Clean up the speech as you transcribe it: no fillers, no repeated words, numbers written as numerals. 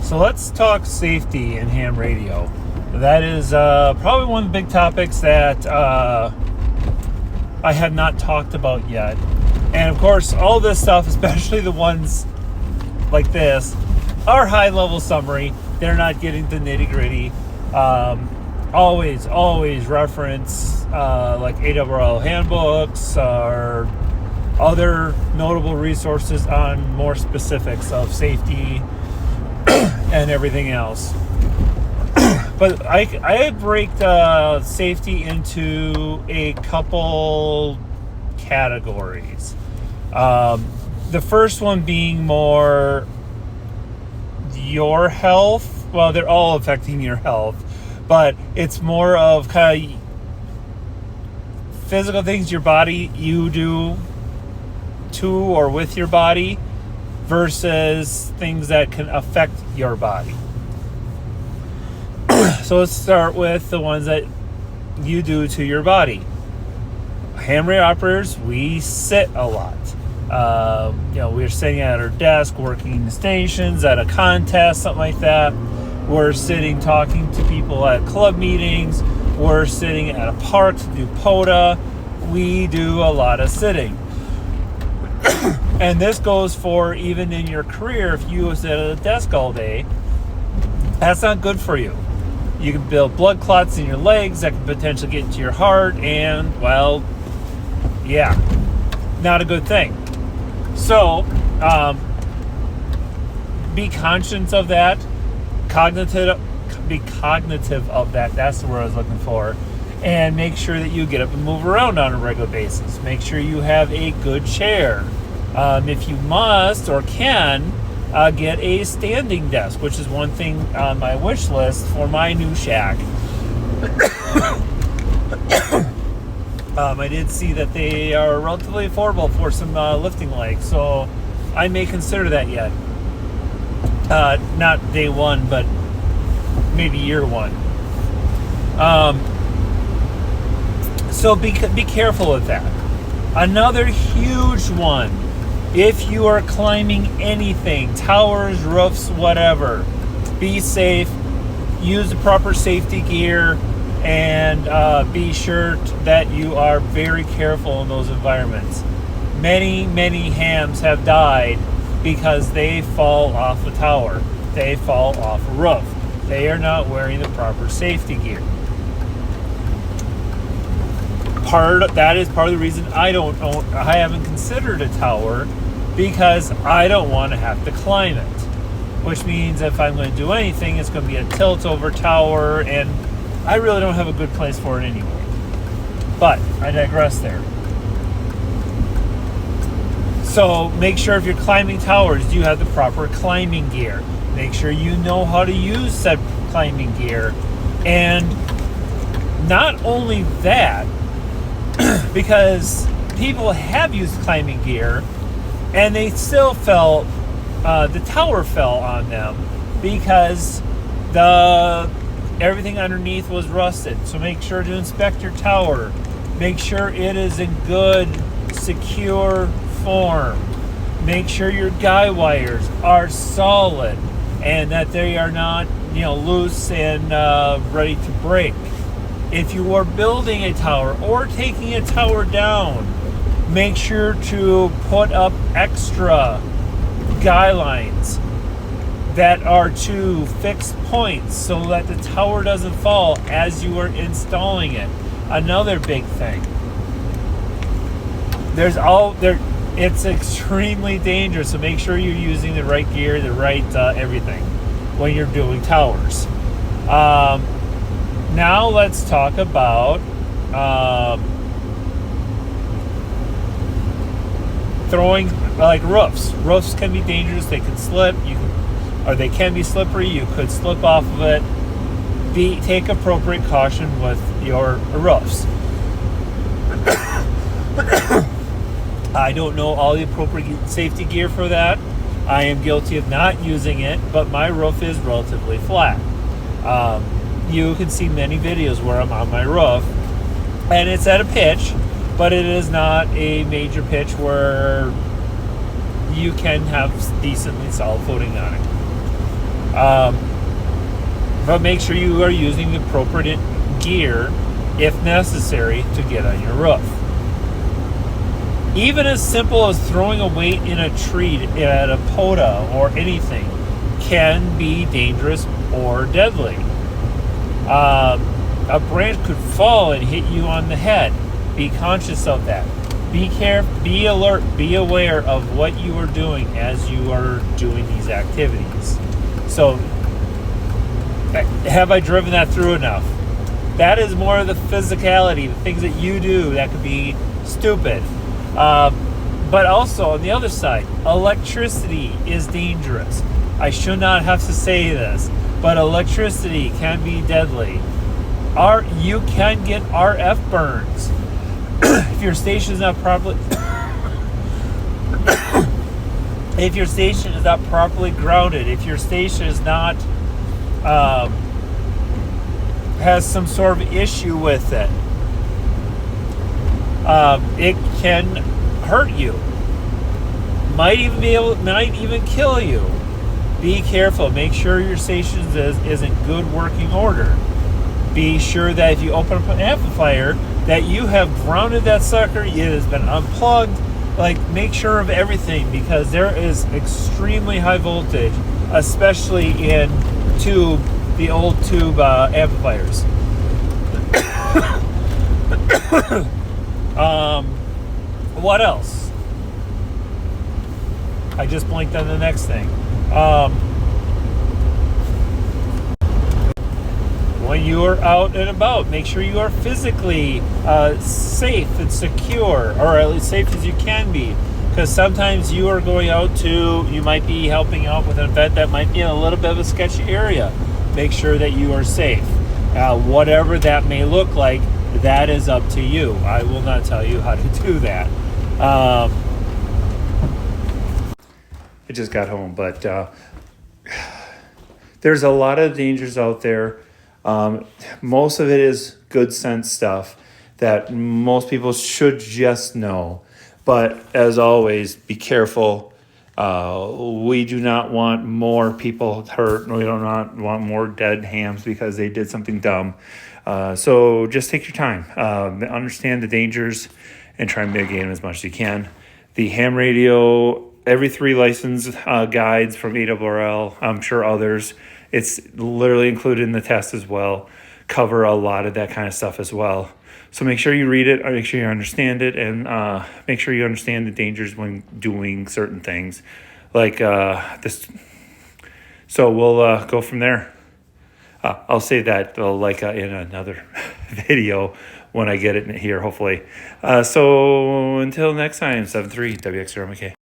So let's talk safety in ham radio. That is probably one of the big topics that I have not talked about yet. And of course, all this stuff, especially the ones like this, are high-level summary. They're not getting the nitty-gritty. Always reference like ARRL handbooks or other notable resources on more specifics of safety and everything else. But I break safety into a couple categories. The first one being more your health. Well, they're all affecting your health, but it's more of kind of physical things your body you do to or with your body versus things that can affect your body. So let's start with the ones that you do to your body. Ham radio operators, we sit a lot. We're sitting at our desk, working stations, at a contest, something like that. We're sitting talking to people at club meetings. We're sitting at a park to do POTA. We do a lot of sitting. And this goes for even in your career. If you sit at a desk all day, that's not good for you. You can build blood clots in your legs that can potentially get into your heart, and, well, yeah, not a good thing. So, be conscious of that, be cognitive of that, that's the word I was looking for, and make sure that you get up and move around on a regular basis. Make sure you have a good chair. If you must or can, get a standing desk, which is one thing on my wish list for my new shack. I did see that they are relatively affordable for some lifting legs, so I may consider that yet. Not day one, but maybe year one. So be careful with that. Another huge one. If you are climbing anything, towers, roofs, whatever, be safe, use the proper safety gear, and be sure that you are very careful in those environments. Many hams have died because they fall off a tower. They fall off a roof. They are not wearing the proper safety gear. That is part of the reason I haven't considered a tower, because I don't want to have to climb it. Which means if I'm going to do anything, it's going to be a tilt-over tower, and I really don't have a good place for it anyway. But I digress there. So make sure if you're climbing towers, you have the proper climbing gear. Make sure you know how to use said climbing gear. And not only that, because people have used climbing gear and they still fell, the tower fell on them because everything underneath was rusted. So make sure to inspect your tower. Make sure it is in good, secure form. Make sure your guy wires are solid and that they are not, loose and ready to break. If you are building a tower or taking a tower down, make sure to put up extra guy lines that are to fixed points so that the tower doesn't fall as you are installing it. Another big thing. It's extremely dangerous, so make sure you're using the right gear, the right everything when you're doing towers. Now let's talk about throwing like roofs. Roofs can be dangerous. They can slip. They can be slippery. You could slip off of it. Take appropriate caution with your roofs. I don't know all the appropriate safety gear for that. I am guilty of not using it, but my roof is relatively flat. You can see many videos where I'm on my roof, and it's at a pitch, but it is not a major pitch where you can have decently solid footing on it. But make sure you are using the appropriate gear, if necessary, to get on your roof. Even as simple as throwing a weight in a tree at a POTA or anything can be dangerous or deadly. A branch could fall and hit you on the head. Be conscious of that. Be careful, be alert, be aware of what you are doing as you are doing these activities. So, have I driven that through enough? That is more of the physicality, the things that you do that could be stupid. But also, on the other side, electricity is dangerous. I should not have to say this, but electricity can be deadly. You can get RF burns if your station is not properly if your station is not properly grounded, if your station is not has some sort of issue with it. It can hurt you. Might even kill you. Be careful. Make sure your station is in good working order. Be sure that if you open up an amplifier, that you have grounded that sucker. It has been unplugged. Like, make sure of everything, because there is extremely high voltage, especially in the old tube amplifiers. What else? I just blinked on the next thing. When you are out and about, make sure you are physically safe and secure, or at least safe as you can be. Because sometimes you are going out you might be helping out with an event that might be in a little bit of a sketchy area. Make sure that you are safe. Whatever that may look like, that is up to you. I will not tell you how to do that. I just got home, but there's a lot of dangers out there. Most of it is good sense stuff that most people should just know. But as always, be careful. We do not want more people hurt. We do not want more dead hams because they did something dumb. So just take your time. Understand the dangers and try and mitigate them as much as you can. The ham radio, every 3 license guides from ARRL, I'm sure others, it's literally included in the test as well, cover a lot of that kind of stuff as well. So make sure you read it, make sure you understand it, and make sure you understand the dangers when doing certain things like this. So we'll go from there. I'll say that in another video when I get it here, hopefully. So until next time, 7-3 WXRMK.